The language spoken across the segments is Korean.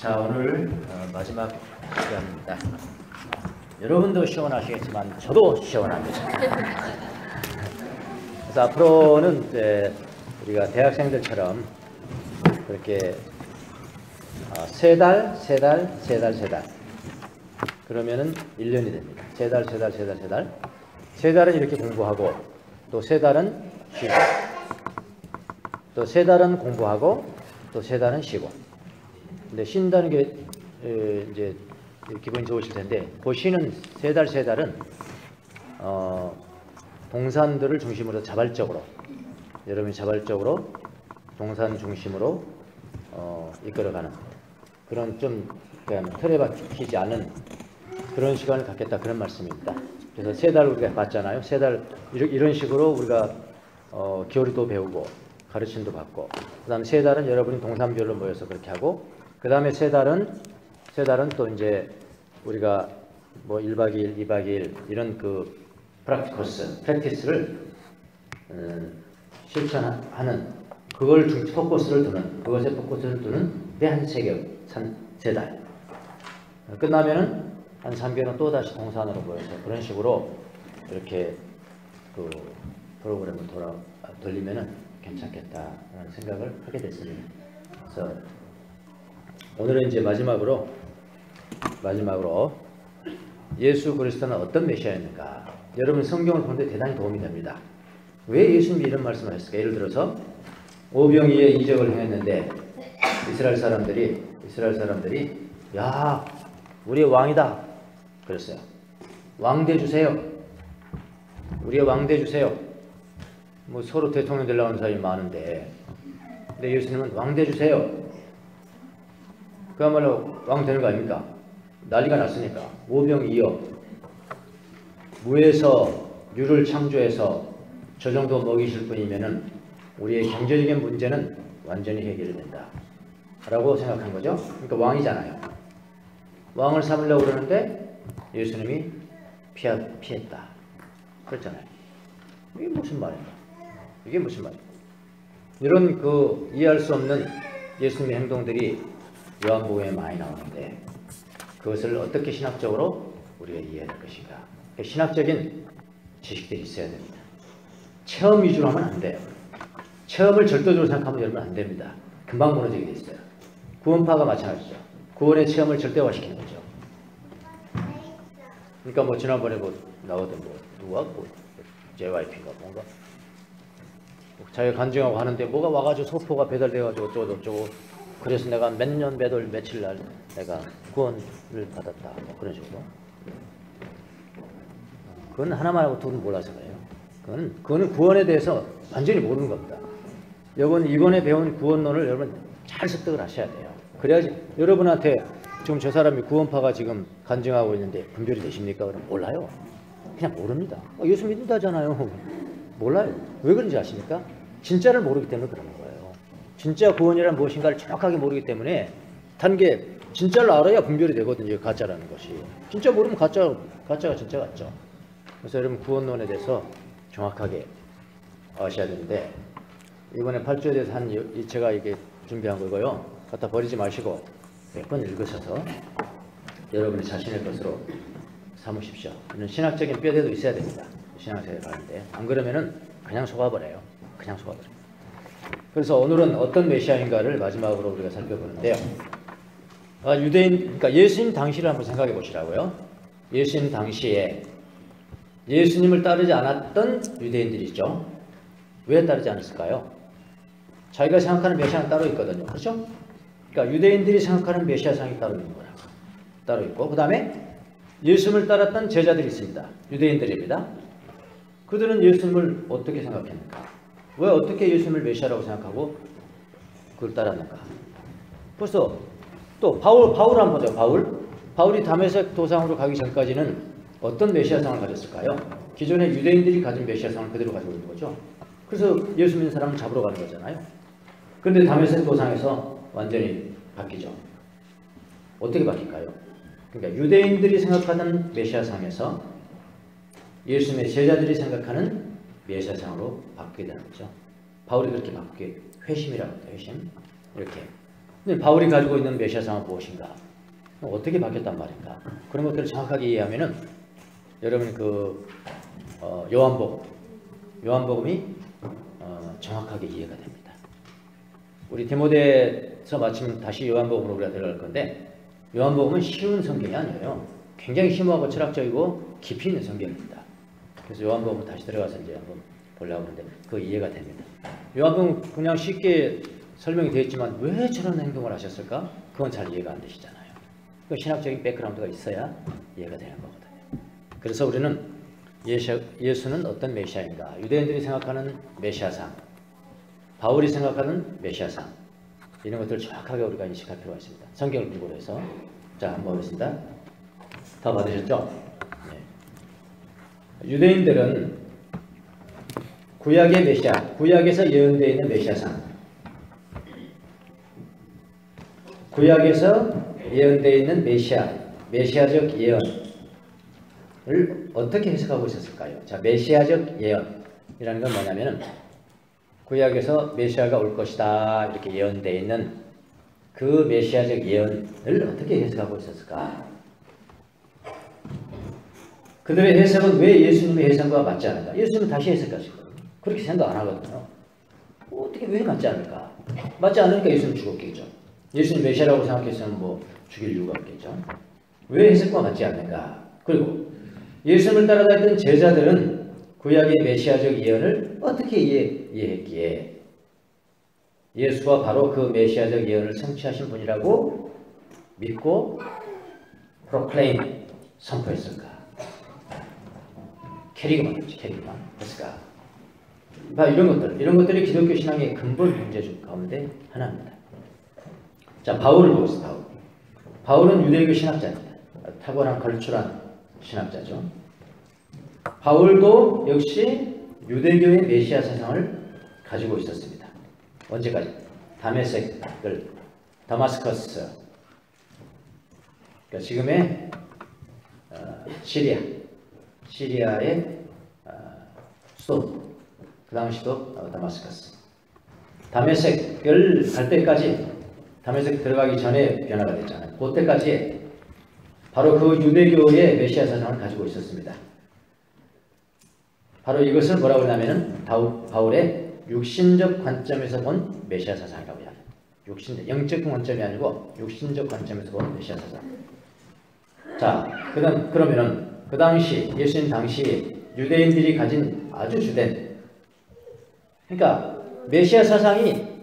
자, 오늘 마지막 시간입니다. 여러분도 시원하시겠지만 저도 시원합니다. 그래서 앞으로는 이제 우리가 대학생들처럼 그렇게 세 달 그러면은 1년이 됩니다. 세 달은 이렇게 공부하고 또 세 달은 쉬고 또 세 달은 공부하고 또 세 달은 쉬고. 근데 쉰다는 게 이제 기분이 좋으실 텐데, 그 쉬는 세 달은 동산들을 중심으로 자발적으로, 여러분이 자발적으로 동산 중심으로 이끌어가는 그런 좀 그냥 틀에 박히지 않은 그런 시간을 갖겠다, 그런 말씀입니다. 그래서 세 달 우리가 봤잖아요. 세 달 이런 식으로 우리가 교리도 배우고 가르침도 받고, 그 다음에 세 달은 여러분이 동산별로 모여서 그렇게 하고, 그 다음에 세 달은 또 이제 우리가 뭐 1박 2일, 2박 2일 이런 그 프랙티스를 실천하는 그걸 포커스를 두는, 그것에 포커스를 두는 데 한 세 달. 끝나면은 한 3개월은 또 다시 동산으로 모여서 그런 식으로 이렇게 그 프로그램을 돌리면은 괜찮겠다라는 생각을 하게 됐습니다. 그래서 오늘은 이제 마지막으로 예수 그리스도는 어떤 메시아였는가. 여러분 성경을 보는데 대단히 도움이 됩니다. 왜 예수님이 이런 말씀을 하셨을까? 예를 들어서 오병이의 이적을 행했는데 이스라엘 사람들이 야, 우리의 왕이다 그랬어요. 왕대 주세요. 우리의 왕대 주세요. 뭐 서로 대통령 되려고 하는 사람이 많은데, 근데 예수님은 왕대 주세요. 그야말로 왕 되는 거 아닙니까? 난리가 났으니까. 오병이어 무에서 유를 창조해서 저 정도 먹이실 분이면은 우리의 경제적인 문제는 완전히 해결이 된다 라고 생각한 거죠. 그러니까 왕이잖아요. 왕을 삼으려고 그러는데 예수님이 피했다 그랬잖아요. 이게 무슨 말인가? 이런 그 이해할 수 없는 예수님의 행동들이 요한복음에 많이 나오는데, 그것을 어떻게 신학적으로 우리가 이해할 것인가. 신학적인 지식들이 있어야 됩니다. 체험 위주로 하면 안 돼요. 체험을 절도적으로 생각하면 여러분 안 됩니다. 금방 무너지게 돼 있어요. 구원파가 마찬가지죠. 구원의 체험을 절대화시키는 거죠. 그러니까 뭐 지난번에 뭐 나오던 누가 JYP가 뭔가 자기가 간증하고 하는데 뭐가 와가지고 소포가 배달돼가지고 어쩌고 그래서 내가 몇 년 몇 월 며칠 날 내가 구원을 받았다 뭐 그런 식으로. 그건 하나만 하고 둘은 몰라서 그래요. 그거는 구원에 대해서 완전히 모르는 겁니다. 이번에 배운 구원론을 여러분 잘 습득을 하셔야 돼요. 그래야지. 여러분한테 지금 저 사람이 구원파가 지금 간증하고 있는데 분별이 되십니까? 그럼 몰라요. 그냥 모릅니다. 예수 믿는다잖아요. 몰라요. 왜 그런지 아십니까? 진짜를 모르기 때문에 그러는 거예요. 진짜 구원이란 무엇인가를 정확하게 모르기 때문에, 단게 진짜를 알아야 분별이 되거든요. 가짜라는 것이. 진짜 모르면 가짜가 진짜 같죠. 그래서 여러분 구원론에 대해서 정확하게 아셔야 되는데, 이번에 8조에 대해서 제가 이게 준비한 거고요. 갖다 버리지 마시고 몇 번 읽으셔서 여러분이 자신의 것으로 삼으십시오. 이런 신학적인 뼈대도 있어야 됩니다. 신앙생활을 하는데 안 그러면은 그냥 속아버려요. 그래서 오늘은 어떤 메시아인가를 마지막으로 우리가 살펴보는데요. 그러니까 예수님 당시를 한번 생각해 보시라고요. 예수님 당시에 예수님을 따르지 않았던 유대인들이죠. 왜 따르지 않았을까요? 자기가 생각하는 메시아는 따로 있거든요. 그렇죠? 그러니까 유대인들이 생각하는 메시아상이 따로 있는 거라고. 따로 있고, 그 다음에 예수님을 따랐던 제자들이 있습니다. 유대인들입니다. 그들은 예수님을 어떻게 생각했는가? 왜 어떻게 예수님을 메시아라고 생각하고 그걸 따랐는가? 벌써 또 바울 한번 보죠. 바울이 다메섹 도상으로 가기 전까지는 어떤 메시아상을 가졌을까요? 기존의 유대인들이 가진 메시아상을 그대로 가지고 있는 거죠. 그래서 예수 믿는 사람을 잡으러 가는 거잖아요. 그런데 다메섹 도상에서 완전히 바뀌죠. 어떻게 바뀔까요? 그러니까 유대인들이 생각하는 메시아상에서 예수님의 제자들이 생각하는 메시아상으로 바뀌게 되는 거죠. 바울이 그렇게 바뀌게, 회심이라고 해요. 회심. 이렇게 근데 바울이 가지고 있는 메시아상은 무엇인가? 어떻게 바뀌었단 말인가? 그런 것들을 정확하게 이해하면은 여러분 요한복음이 정확하게 이해가 됩니다. 우리 디모데서 마침 다시 요한복음으로 우리가 들어갈 건데 요한복음은 쉬운 성경이 아니에요. 굉장히 심오하고 철학적이고 깊이 있는 성경입니다. 그래서 요한복음 다시 들어가서 이제 한번 보려고 하는데 그 이해가 됩니다. 요한복음 그냥 쉽게 설명이 되어 있지만 왜 저런 행동을 하셨을까? 그건 잘 이해가 안 되시잖아요. 그 신학적인 백그라운드가 있어야 이해가 되는 거거든요. 그래서 우리는 예수는 어떤 메시아인가? 유대인들이 생각하는 메시아상, 바울이 생각하는 메시아상, 이런 것들을 정확하게 우리가 인식할 필요가 있습니다. 성경을 근거로 해서 자 한번 보겠습니다. 다 받으셨죠? 네. 유대인들은 구약의 메시아, 구약에서 예언되어 있는 메시아상, 구약에서 예언되어 있는 메시아적 예언을 어떻게 해석하고 있었을까요? 자, 메시아적 예언이라는 건 뭐냐면은 구약에서 메시아가 올 것이다 이렇게 예언되어 있는 그 메시아적 예언을 어떻게 해석하고 있었을까? 그들의 해석은 왜 예수님의 해석과 맞지 않을까? 예수님은 다시 해석하실 거예요. 그렇게 생각 안 하거든요. 어떻게 왜 맞지 않을까? 맞지 않으니까 예수님 죽었겠죠. 예수님 메시아라고 생각했으면 뭐 죽일 이유가 없겠죠. 왜 해석과 맞지 않는가? 그리고 예수님을 따라다니던 제자들은 구약의 메시아적 예언을 어떻게 이해했기에 예수가 바로 그 메시아적 예언을 성취하신 분이라고 믿고 프로클레임 선포했을까? 캐리그만 했지, 캐리그만 했을까? 이런 것들이 기독교 신앙의 근본 문제 중 가운데 하나입니다. 자, 바울을 보겠습니다. 바울은 유대교 신학자입니다. 탁월한 걸출한 신학자죠. 바울도 역시 유대교의 메시아 사상을 가지고 있었습니다. 언제까지? 다마스커스, 그러니까 지금의 시리아의 수도, 그 다음 시도 다마스커스. 다메섹을 갈 때까지, 다메섹 들어가기 전에 변화가 됐잖아요. 그때까지 바로 그 유대교의 메시아 사상을 가지고 있었습니다. 바로 이것을 뭐라고 하냐면은 바울의 육신적 관점에서 본 메시아 사상이라고 해요. 영적 관점이 아니고 육신적 관점에서 본 메시아 사상. 자, 그러면은 그 당시 예수님 당시 유대인들이 가진 아주 주된, 그러니까 메시아 사상이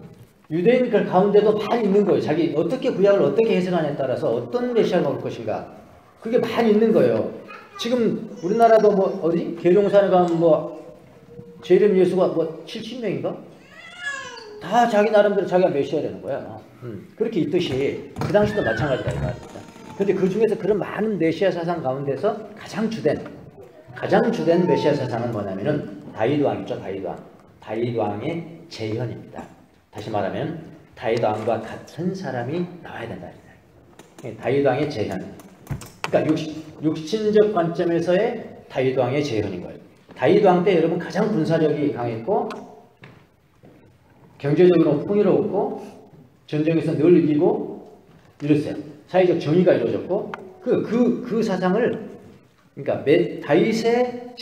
유대인들 가운데도 많이 있는 거예요. 자기 어떻게 구약을 어떻게 해석하냐에 따라서 어떤 메시아가 올 것인가, 그게 많이 있는 거예요. 지금 우리나라도 뭐 어디 계룡산에 가면 뭐 재림 예수가 뭐 70명인가? 다 자기 나름대로 자기가 메시아라는 거야. 그렇게 있듯이 그 당시도 마찬가지다 이 말입니다. 그런데 그 중에서 그런 많은 메시아 사상 가운데서 가장 주된 메시아 사상은 뭐냐면은 다윗 왕이죠. 다윗 왕의 재현입니다. 다시 말하면 다윗 왕과 같은 사람이 나와야 된다. 다윗 왕의 재현. 그러니까 육신적 관점에서의 다윗 왕의 재현인 거예요. 다윗 왕 때 여러분 가장 군사력이 강했고 경제적으로 풍요로웠고 전쟁에서 늘 이기고 이랬어요. 사회적 정의가 이루어졌고 그 사상을, 그러니까 다윗의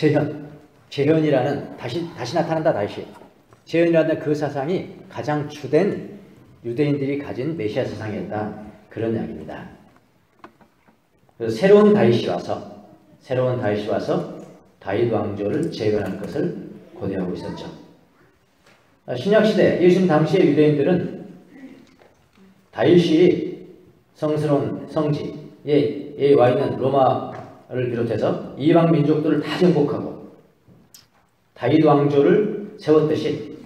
재현이라는 다시 나타난다. 다시 재현이라는 그 사상이 가장 주된 유대인들이 가진 메시아 사상이었다, 그런 이야기입니다. 그래서 새로운 다윗이 와서 다윗 왕조를 재건할 것을 고대하고 있었죠. 신약시대 예수님 당시의 유대인들은 다윗이 성스러운 성지에 와 있는 로마를 비롯해서 이방 민족들을 다 정복하고 다윗 왕조를 세웠듯이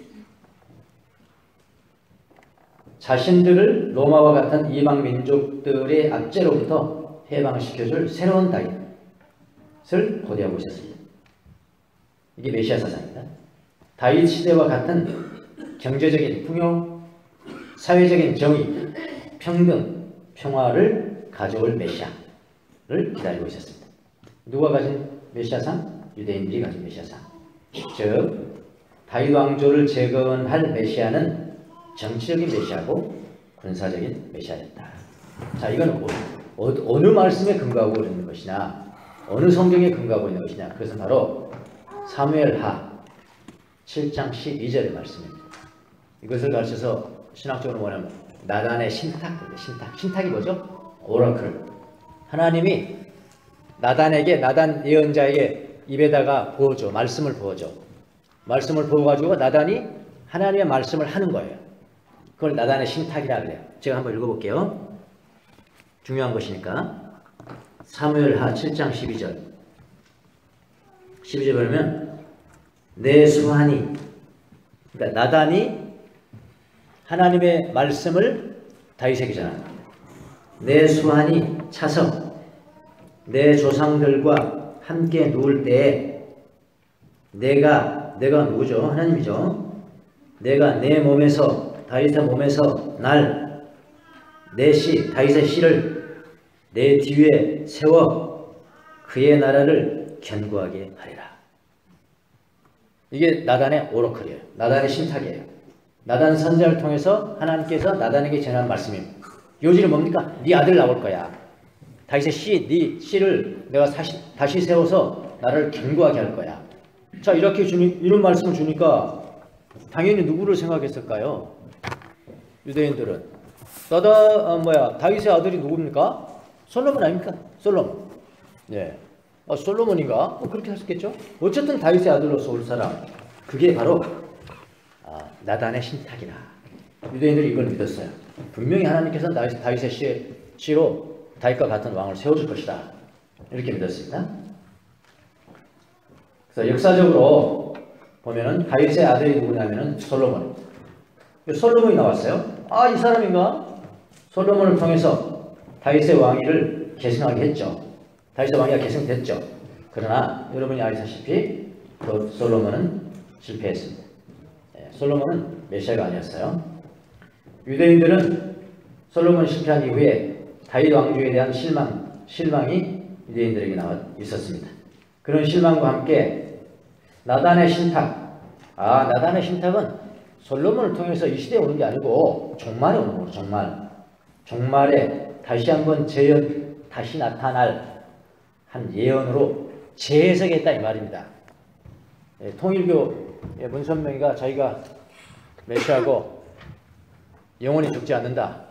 자신들을 로마와 같은 이방 민족들의 압제로부터 해방시켜줄 새로운 다윗을 고대하고 있었습니다. 이게 메시아 사상입니다. 다윗 시대와 같은 경제적인 풍요, 사회적인 정의, 평등, 평화를 가져올 메시아를 기다리고 있었습니다. 누가 가진 메시아상? 유대인들이 가진 메시아상. 즉 다윗 왕조를 재건할 메시아는 정치적인 메시아고 군사적인 메시아였다. 자, 이건 어느 말씀에 근거하고 있는 것이냐, 어느 성경에 근거하고 있는 것이냐. 그것은 바로 사무엘하 7장 12절의 말씀입니다. 이것을 가르쳐서 신학적으로 뭐냐면 나단의 신탁이 뭐죠? 오라클. 하나님이 나단 예언자에게 입에다가 부어줘. 말씀을 부어줘. 말씀을 부어가지고 나단이 하나님의 말씀을 하는 거예요. 그걸 나단의 신탁이라 그래요. 제가 한번 읽어볼게요. 중요한 것이니까. 사무엘하 7장 12절. 12절 보면 내 수하니, 그러니까 나단이 하나님의 말씀을 다윗에게 전합니다. 내 수하니 차서 내 조상들과 함께 누울 때에 내가 누구죠? 하나님이죠. 내가 내 몸에서 다윗의 몸에서 다윗의 씨를 내 뒤에 세워 그의 나라를 견고하게 하리라. 이게 나단의 오라클이에요. 나단의 신탁이에요. 나단 선지자를 통해서 하나님께서 나단에게 전한 말씀입니다. 요지는 뭡니까? 네 아들 나올 거야. 다윗의 네 씨를 내가 다시 세워서 나를 견고하게 할 거야. 자, 이렇게 이런 말씀을 주니까 당연히 누구를 생각했을까요? 유대인들은 다윗의 아들이 누굽니까? 솔로몬 아닙니까? 솔로몬. 예. 솔로몬인가? 그렇게 하셨겠죠? 어쨌든 다윗의 아들로서 올 사람. 그게 바로 나단의 신탁이라. 유대인들이 이걸 믿었어요. 분명히 하나님께서 다윗의 씨로 다윗과 같은 왕을 세워줄 것이다. 이렇게 믿었습니다. 그래서 역사적으로 보면은 다윗의 아들이 누구냐면은 솔로몬. 솔로몬이 나왔어요. 이 사람인가? 솔로몬을 통해서 다윗의 왕위를 계승하게 했죠. 다윗의 왕위가 계승됐죠. 그러나 여러분이 아시다시피 솔로몬은 실패했습니다. 솔로몬은 메시아가 아니었어요. 유대인들은 솔로몬이 실패한 이후에 다윗 왕조에 대한 실망이 유대인들에게 있었습니다. 그런 실망과 함께 나단의 신탁. 나단의 신탁은 솔로몬을 통해서 이 시대에 오는 게 아니고 종말에 오는 거예요. 종말에 다시 한번 다시 나타날 한 예언으로 재해석했다 이 말입니다. 통일교 문선명이가 자기가 메시아고 영원히 죽지 않는다.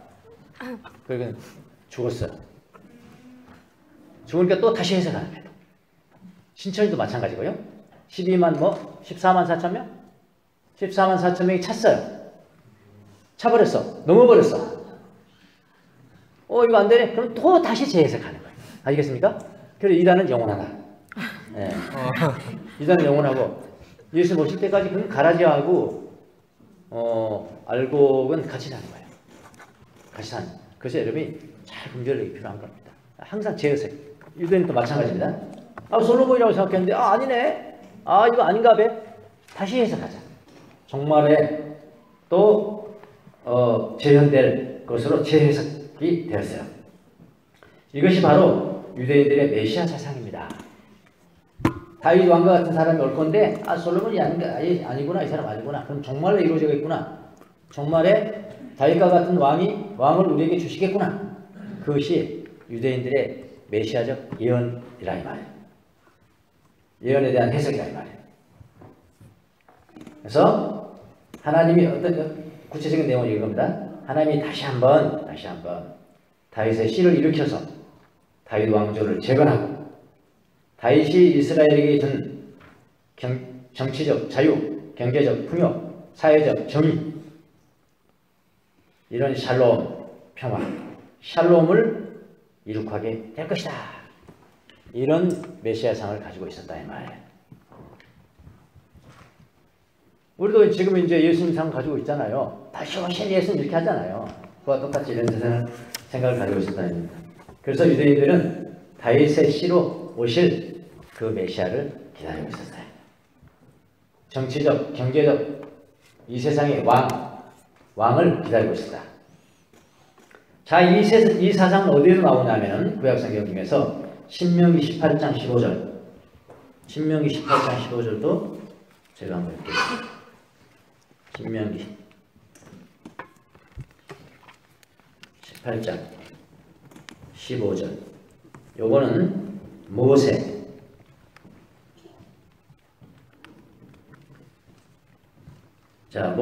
그러니까 죽었어요. 죽으니까 또 다시 해석하는 거예요. 신천지도 마찬가지고요. 14만 4천 명? 14만 4천 명이 찼어요. 차버렸어. 넘어버렸어. 이거 안 되네. 그럼 또 다시 재해석하는 거예요. 알겠습니까? 그래서 이단은 영원하다. 네. 이단은 영원하고 예수 모실 때까지 그건 가라지하고 알곡은 같이 사는 거예요. 같이 사는. 그래서 여러분이 잘 분별력이 필요한 겁니다. 항상 재해석. 유대인도 마찬가지입니다. 솔로몬이라고 생각했는데 아니네. 이거 아닌가 봐. 다시 해석하자. 종말에 또 재현될 것으로 재해석이 되었어요. 이것이 바로 유대인들의 메시아 사상입니다. 다윗 왕과 같은 사람이 올 건데 솔로몬이 아니구나. 이 사람 아니구나. 그럼 종말로 이루어지겠구나. 종말에 다윗과 같은 왕을 우리에게 주시겠구나. 그것이 유대인들의 메시아적 예언이라 이 말이에요. 예언에 대한 해석이라 이 말이에요. 그래서 하나님이 어떤 구체적인 내용을 읽습니다. 하나님이 다시 한번 다윗의 씨를 일으켜서 다윗 왕조를 재건하고 다윗이 이스라엘에게 준 정치적 자유, 경제적 풍요, 사회적 정의, 이런 샬롬, 평화, 샬롬을 이룩하게 될 것이다. 이런 메시아상을 가지고 있었다 이 말이에요. 우리도 지금 이제 예수님상 가지고 있잖아요. 다시 오신 예수님 이렇게 하잖아요. 그와 똑같이 이런 생각을 가지고 있었다는 겁니다. 그래서 유대인들은 다윗의 씨로 오실 그 메시아를 기다리고 있었어요. 정치적, 경제적 이 세상의 왕을 기다리고 있었다. 자, 이 사상은 어디로 나오냐면 구약성경 중에서 신명기 18장 15절. 신명기 18장 15절도 제가 한번 읽겠습니다. 신명기 18장 15절. 요거는 모세. 자,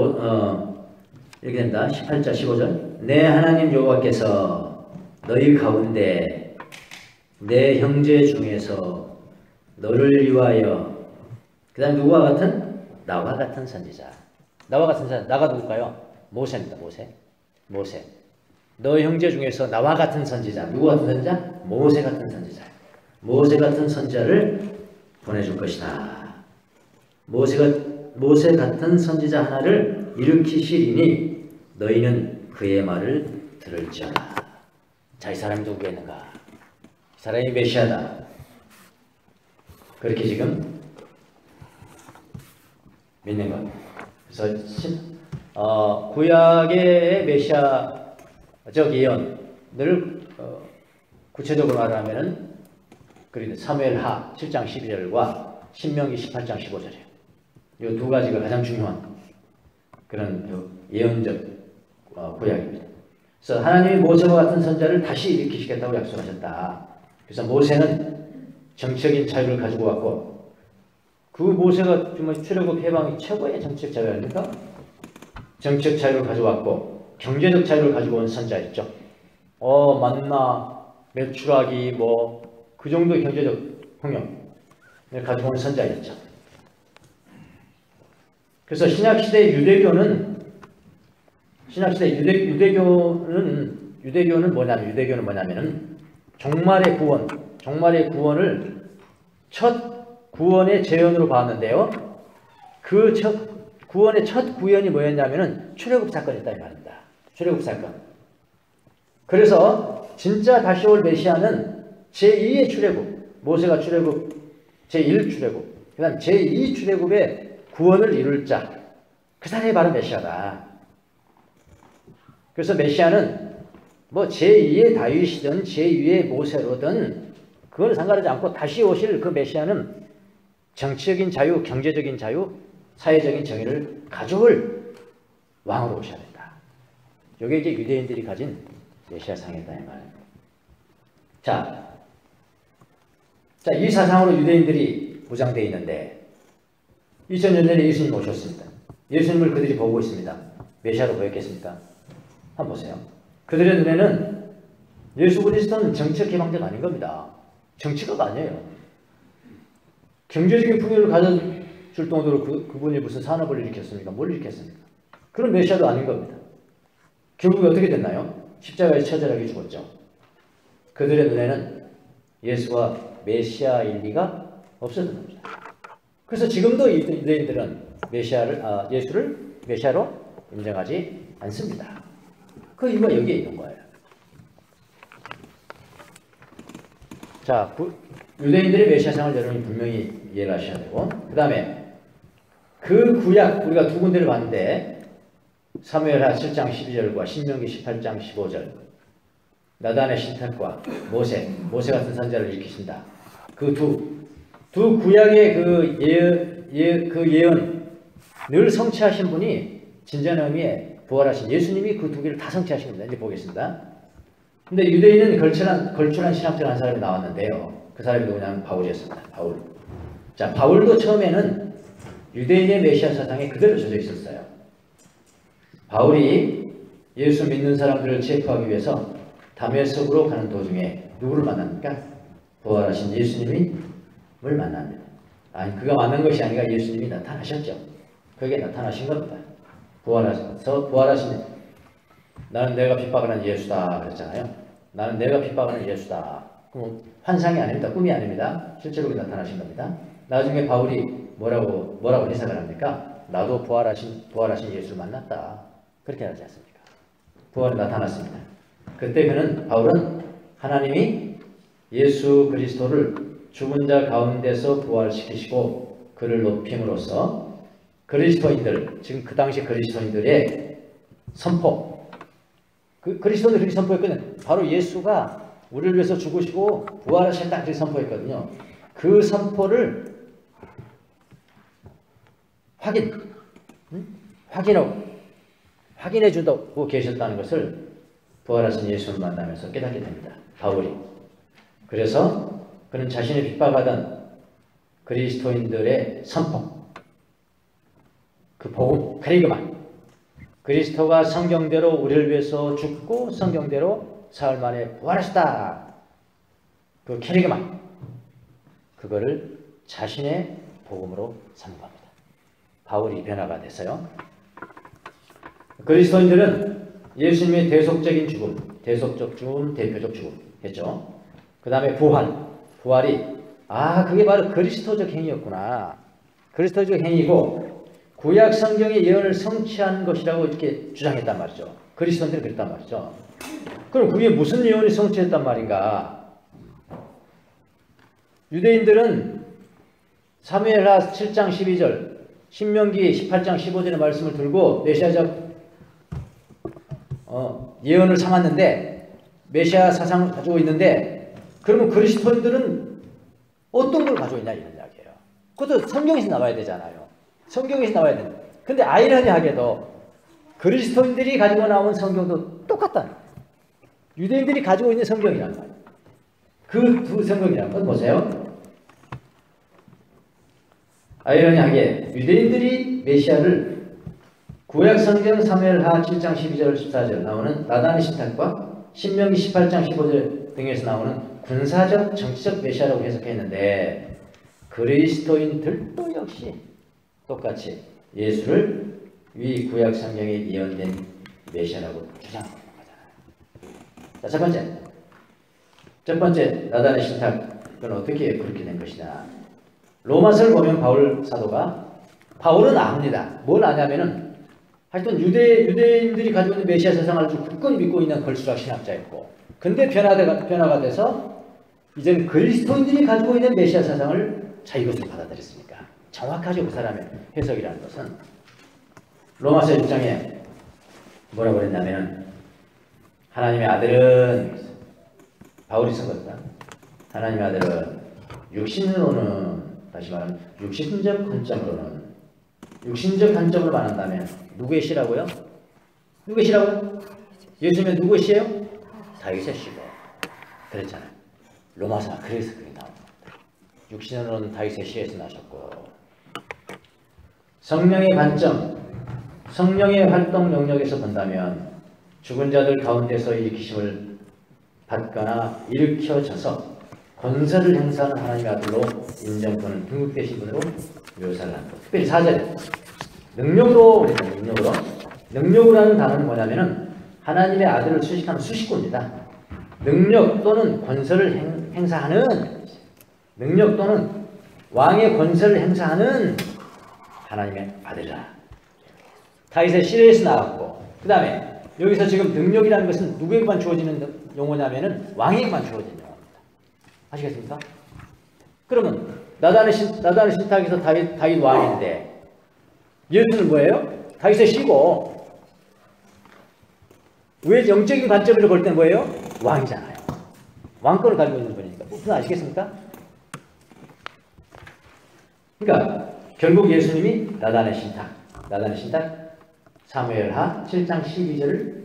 이렇게 된다. 18장 15절. 내 하나님 여호와께서 너희 가운데 내 형제 중에서 너를 위하여, 그 다음 누구와 같은? 나와 같은 선지자. 나와 같은 선지자. 나가 누굴까요? 모세입니다. 모세. 너 형제 중에서 나와 같은 선지자. 누구 같은 선지자? 모세 같은 선지자. 모세 같은 선지자를 보내줄 것이다. 모세 같은 선지자 하나를 일으키시리니 너희는 그의 말을 들을지어다. 자, 이 사람이 누구였는가? 이 사람이 메시아다. 그렇게 지금 믿는 것. 그래서 구약의 메시아적 예언을 구체적으로 말하면은 그리고 사무엘하 7장 12절과 신명기 18장 15절이에요. 이 두 가지가 가장 중요한 그런 예언적 구약입니다. 그래서 하나님이 모세와 같은 선자를 다시 일으키시겠다고 약속하셨다. 그래서 모세는 정치적인 자유를 가지고 왔고, 그 모세가 정말 출애굽 해방이 최고의 정치적 자유 아닙니까? 정치적 자유를 가져왔고 경제적 자유를 가지고 온 선자였죠. 만나, 매출하기 그 정도의 경제적 폭력을 가지고 온 선자였죠. 그래서 신약시대 유대교는 뭐냐면은 종말의 구원을 첫 구원의 재현으로 봤는데요. 그 구원의 첫 구현이 뭐였냐면은 출애굽 사건이었다 이 말입니다. 출애굽 사건. 그래서 진짜 다시 올 메시아는 제2의 출애굽, 모세가 출애굽, 제1 출애굽, 그 다음 제2 출애굽의 구원을 이룰 자, 그 사람이 바로 메시아다. 그래서 메시아는 제2의 다윗이든 제2의 모세로든 그건 상관하지 않고 다시 오실 그 메시아는 정치적인 자유, 경제적인 자유, 사회적인 정의를 가져올 왕으로 오셔야 된다. 이게 이제 유대인들이 가진 메시아상이다 이 말입니다. 자, 이 사상으로 유대인들이 보장되어 있는데 2000년 전에 예수님 오셨습니다. 예수님을 그들이 보고 있습니다. 메시아로 보였겠습니까? 한번 보세요. 그들의 눈에는 예수 그리스도는 정치적 개방자가 아닌 겁니다. 정치가가 아니에요. 경제적인 풍요를 가져줄 정도로 그분이 무슨 산업을 일으켰습니까? 뭘 일으켰습니까? 그런 메시아도 아닌 겁니다. 결국 어떻게 됐나요? 십자가에 처절하게 죽었죠. 그들의 눈에는 예수와 메시아일 리가 없었던 겁니다. 그래서 지금도 유대인들은 예수를 메시아로 인정하지 않습니다. 그 이유가 여기에 있는 거예요. 자, 유대인들의 메시아상을 여러분이 분명히 이해를 하셔야 되고, 그 다음에 그 구약 우리가 두 군데를 봤는데 사무엘하 7장 12절과 신명기 18장 15절, 나단의 신탁과 모세 같은 선자를 일으키신다. 그 두 구약의 그 예언 늘 성취하신 분이 진정한 의미의 부활하신 예수님이 그 두 개를 다 성취하신 겁니다. 이제 보겠습니다. 근데 유대인은 걸출한 신학자가 한 사람이 나왔는데요. 그 사람이 누구냐면 바울이었습니다. 바울. 자, 바울도 처음에는 유대인의 메시아 사상에 그대로 젖어 있었어요. 바울이 예수 믿는 사람들을 체포하기 위해서 다메섹으로 가는 도중에 누구를 만납니까? 부활하신 예수님을 만납니다. 아니, 그가 만난 것이 아니라 예수님이 나타나셨죠. 그게 나타나신 겁니다. 부활하신 나는 내가 핍박하는 예수다 그랬잖아요. 나는 내가 픽박하는 예수다. 그럼 환상이 아닙니다. 꿈이 아닙니다. 실제로 나타나신 겁니다. 나중에 바울이 뭐라고 해석을 합니까? 나도 부활하신 예수를 만났다. 그렇게 하지 않습니까? 부활이 나타났습니다. 그때 바울은 하나님이 예수 그리스도를 죽은 자 가운데서 부활시키시고 그를 높임으로써 그리스도인들, 지금 그 당시 그리스도인들의 선포, 그리스도인들이 선포했거든요. 바로 예수가 우리를 위해서 죽으시고 부활하신다 이렇게 선포했거든요. 그 선포를 확인해 준다고 계셨다는 것을 부활하신 예수를 만나면서 깨닫게 됩니다. 바울이. 그래서 그는 자신이 핍박하던 그리스도인들의 선포, 그 복음, 카리그마, 그리스도가 성경대로 우리를 위해서 죽고 성경대로 사흘 만에 부활하셨다. 그 카리그마, 그거를 자신의 복음으로 삼은 겁니다. 바울이 변화가 됐어요. 그리스도인들은 예수님의 대속적인 죽음, 대속적 죽음, 대표적 죽음 했죠. 그 다음에 부활이 그게 바로 그리스도적 행위였구나. 그리스도적 행위고 구약 성경의 예언을 성취한 것이라고 이렇게 주장했단 말이죠. 그리스도인들은 그랬단 말이죠. 그럼 그게 무슨 예언이 성취했단 말인가? 유대인들은 사무엘하 7장 12절, 신명기 18장 15절의 말씀을 들고 메시아적 예언을 삼았는데, 메시아 사상을 가지고 있는데, 그러면 그리스도인들은 어떤 걸 가지고 있냐 이런 이야기예요. 그것도 성경에서 나와야 되잖아요. 성경에서 나와야 된다. 근데 아이러니하게도 그리스도인들이 가지고 나온 성경도 똑같다. 유대인들이 가지고 있는 성경이란 말이에요. 그 두 성경이란 건 보세요. 아이러니하게 유대인들이 메시아를 구약 성경 사무엘하 7장 12절 14절 나오는 나단의 신탁과 신명기 18장 15절 등에서 나오는 군사적 정치적 메시아라고 해석했는데, 그리스도인들도 역시 똑같이 예수를 위 구약 성경에 예언된 메시아라고 주장하는 거잖아요. 자, 첫 번째 나단의 신탁, 그건 어떻게 그렇게 된 것이냐. 로마서를 보면 바울 사도가, 바울은 압니다. 뭘 아냐면은 하여튼 유대인들이 가지고 있는 메시아 세상을 아주 굳건히 믿고 있는 걸수락 신학자였고, 근데 변화가 돼서 이제는 그리스도인들이 가지고 있는 메시아 세상을 자기것으로 받아들였으니까 정확하죠. 그 사람의 해석이라는 것은. 로마서 1장에 뭐라고 그랬냐면, 하나님의 아들은, 바울이 쓴 겁니다. 하나님의 아들은 육신으로는, 다시 말하면 육신적 관점으로 말한다면 누구의 씨라고요? 누구의 씨라고요? 예수님은 누구의 씨예요? 다윗의 씨고. 그랬잖아요. 로마서 그래서 그게 나옵니다. 육신으로는 다윗의 씨에서 나셨고, 성령의 관점, 성령의 활동 영역에서 본다면 죽은 자들 가운데서 일으키심을 받거나 일으켜져서 권세를 행사하는 하나님의 아들로 인정받는 등극되신 분으로 묘사를 합니다. 특별히 4절에 능력으로 하는 단어는 뭐냐면은 하나님의 아들을 수식하는 수식구입니다. 능력 또는 권세를 행사하는, 능력 또는 왕의 권세를 행사하는 하나님의 아들이라. 다윗의 씨에서 나왔고, 그 다음에 여기서 지금 능력이라는 것은 누구에게만 주어지는 용어냐면은 왕에게만 주어지는 용어입니다. 아시겠습니까? 그러면 나단의 신탁에서 다윗 왕인데, 예수는 뭐예요? 다윗의 씨고, 왜 영적인 관점으로 볼 때는 뭐예요? 왕이잖아요. 왕권을 가지고 있는 분이니까. 무슨 아시겠습니까? 그러니까 결국 예수님이 나단의 신탁 사무엘하 7장 12절을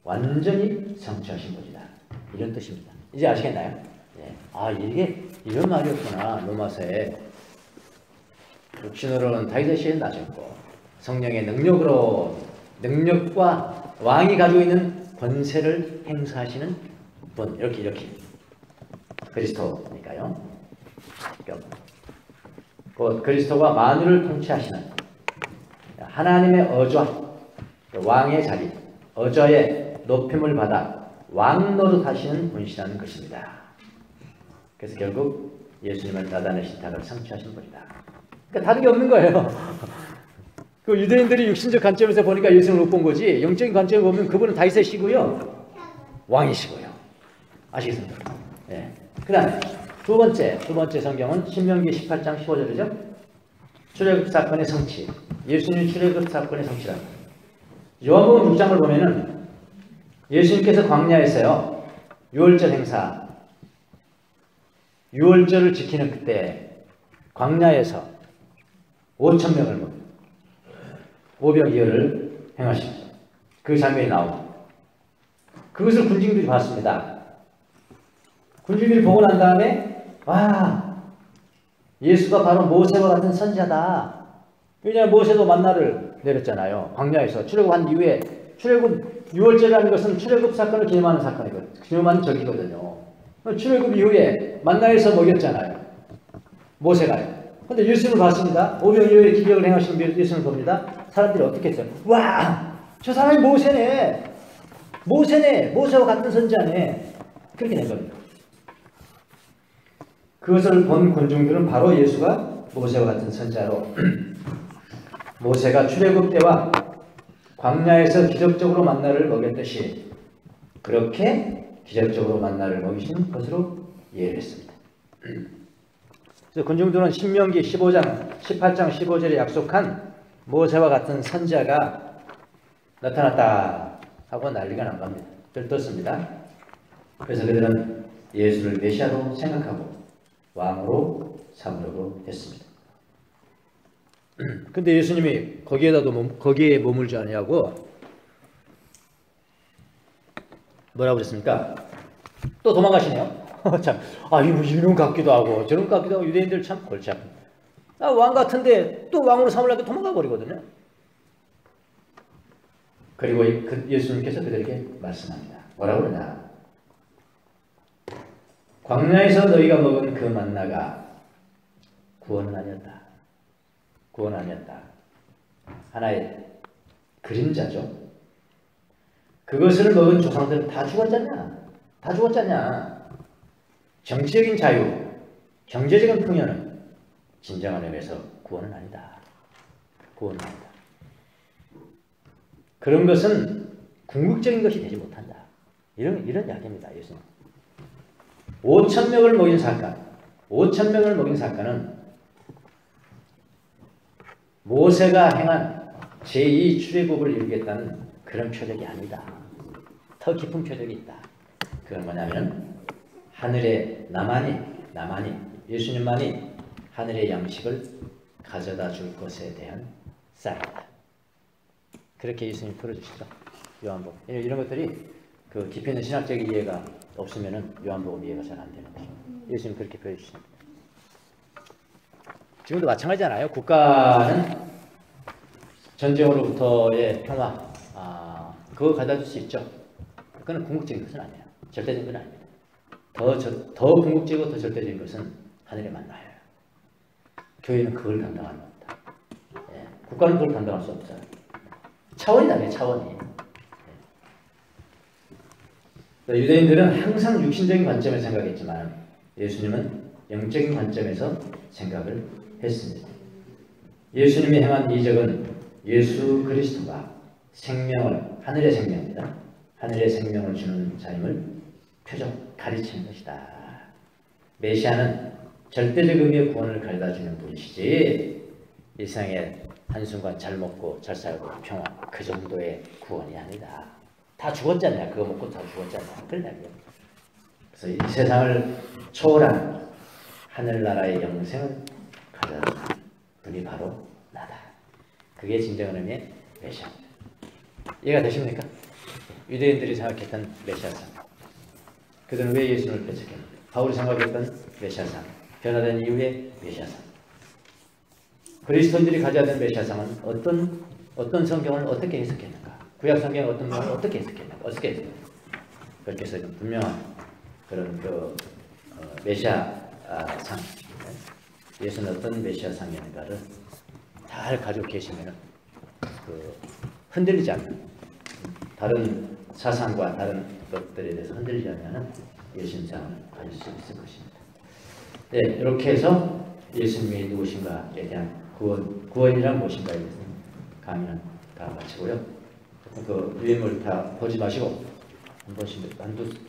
완전히 성취하신 분이다. 이런 뜻입니다. 이제 아시겠나요? 예. 이게 이런 말이었구나. 로마서에 육신으로는 다윗의 씨에 나셨고, 성령의 능력과 왕이 가지고 있는 권세를 행사하시는 분, 이렇게 그리스도니까요. 곧 그리스도가 만유를 통치하시는 하나님의 어좌, 왕의 자리, 어좌의 높임을 받아 왕 노릇하시는 분이시라는 것입니다. 그래서 결국 예수님은 나단의 신탁을 성취하신 분이다. 그러니까 다른 게 없는 거예요. 그 유대인들이 육신적 관점에서 보니까 예수님을 못 본 거지, 영적인 관점을 보면 그분은 다윗의 씨고요, 왕이시고요. 아시겠습니까? 네. 그 다음에 두 번째 성경은 신명기 18장 15절이죠. 출애굽 사건의 성취. 예수님 출애굽 사건의 성취랍니다. 요한복음 6장을 보면은 예수님께서 광야에서요, 유월절 행사, 유월절을 지키는 그때 광야에서 5,000명을 오병이어를 행하십니다. 그 장면이 나옵니다. 그것을 군중들이 봤습니다. 군중들이 보고 난 다음에 와, 예수가 바로 모세와 같은 선지자다. 왜냐하면 모세도 만나를 내렸잖아요. 광야에서 출애굽한 이후에 출애굽 6월절이라는 것은 출애굽 사건을 기념하는 사건이거든요. 기념하는 적이거든요. 출애굽 이후에 만나에서 먹였잖아요. 모세가요. 근데 예수님을 봤습니다. 오병 이후에 기적을 행하시는 예수님을 봅니다. 사람들이 어떻게 했어요? 와! 저 사람이 모세네! 모세네! 모세와 같은 선지자네! 그렇게 된 겁니다. 그것을 본 군중들은 바로 예수가 모세와 같은 선지자로 모세가 출애굽 때와 광야에서 기적적으로 만나를 먹였듯이 그렇게 기적적으로 만나를 먹이신 것으로 이해를 했습니다. 그래서 군중들은 신명기 15장, 18장 15절에 약속한 모세와 같은 선지자가 나타났다 하고 난리가 난 겁니다. 들떴습니다. 그래서 그들은 예수를 메시아로 생각하고 왕으로 삼으려고 했습니다. 근데 예수님이 거기에 머물지 않냐고 뭐라고 그랬습니까? 또 도망가시네요. 참, 이런 같기도 하고 저런 같기도 하고 유대인들 참 골치 아픕니다. 왕 같은데 또 왕으로 삼으려고 도망가 버리거든요. 그리고 예수님께서 그들에게 말씀합니다. 뭐라고 그러냐? 광야에서 너희가 먹은 그 만나가 구원은 아니었다. 구원 아니었다. 하나의 그림자죠. 그것을 먹은 조상들은 다 죽었잖냐? 다 죽었잖냐? 정치적인 자유, 경제적인 풍요는 진정한 의미에서 구원은 아니다. 구원은 아니다. 그런 것은 궁극적인 것이 되지 못한다. 이런 이야기입니다. 예수님. 5,000명을 먹인 사건, 5,000명을 먹인 사건은 모세가 행한 제2 출애굽을 이루겠다는 그런 표적이 아니다. 더 깊은 표적이 있다. 그건 뭐냐면 하늘에 나만이 예수님만이 하늘의 양식을 가져다 줄 것에 대한 쌀이다. 그렇게 예수님이 풀어주시죠. 요한복음. 이런 것들이 그 깊이 있는 신학적인 이해가 없으면은 요한복음 이해가 잘 안 되는 거죠. 예수님 그렇게 보여주십니다. 지금도 마찬가지잖아요. 국가는 전쟁으로부터의 평화, 그거 가져다 줄 수 있죠. 그건 궁극적인 것은 아니에요. 절대적인 건 아닙니다. 더 궁극적이고 더 절대적인 것은 하늘의 만나예요. 교회는 그걸 감당하는 겁니다. 예, 국가는 그걸 감당할 수 없어요. 차원이 다르요, 차원이. 예. 유대인들은 항상 육신적인 관점에서 생각했지만 예수님은 영적인 관점에서 생각을 했습니다. 예수님이 행한 이적은 예수 그리스도가 생명을, 하늘의 생명입니다. 하늘의 생명을 주는 자임을 표적 가르치는 것이다. 메시아는 절대적 의미의 구원을 가져다주는 분이시지 일상에 한순간 잘 먹고 잘 살고 평화 그 정도의 구원이 아니다. 다 죽었잖냐. 그거 먹고 다 죽었잖냐. 그런 이야기예요. 그래서 이 세상을 초월한 하늘나라의 영생을 가져다주는 분이 바로 나다. 그게 진정한 의미의 메시아입니다. 이해가 되십니까? 유대인들이 생각했던 메시아상. 그들은 왜 예수님을 배척했는가? 바울이 생각했던 메시아상. 변화된 이후의 메시아상. 그리스도인들이 가져야 되는 메시아상은 어떤 성경을 어떻게 해석했는가? 구약 성경을 어떤 면을 어떻게 해석했는가? 어떻게 해석했는가? 그렇게 해서 좀 분명한 그런 메시아상. 예수는 어떤 메시아상이었는가를 잘 가지고 계시면은 흔들리지 않는 다른 사상과 다른 것들에 대해서 흔들리지 않는 예수님상을 가질 수 있을 것입니다. 네, 이렇게 해서 예수님이 누구신가에 대한 구원이란 무엇인가에 대해서 강의는 다 마치고요. 그 유행을 다 보지 마시고 한 번씩,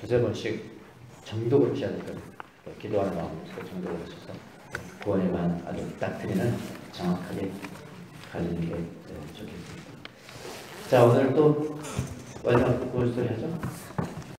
두세 번씩 정독을 하셔야 될 거예요. 기도하는 마음으로 정독을 하셔서 구원에 관한 아주 닥트리는 정확하게 가지는 게 좋겠습니다. 자, 오늘 또 마지막 구원 스토리 하죠.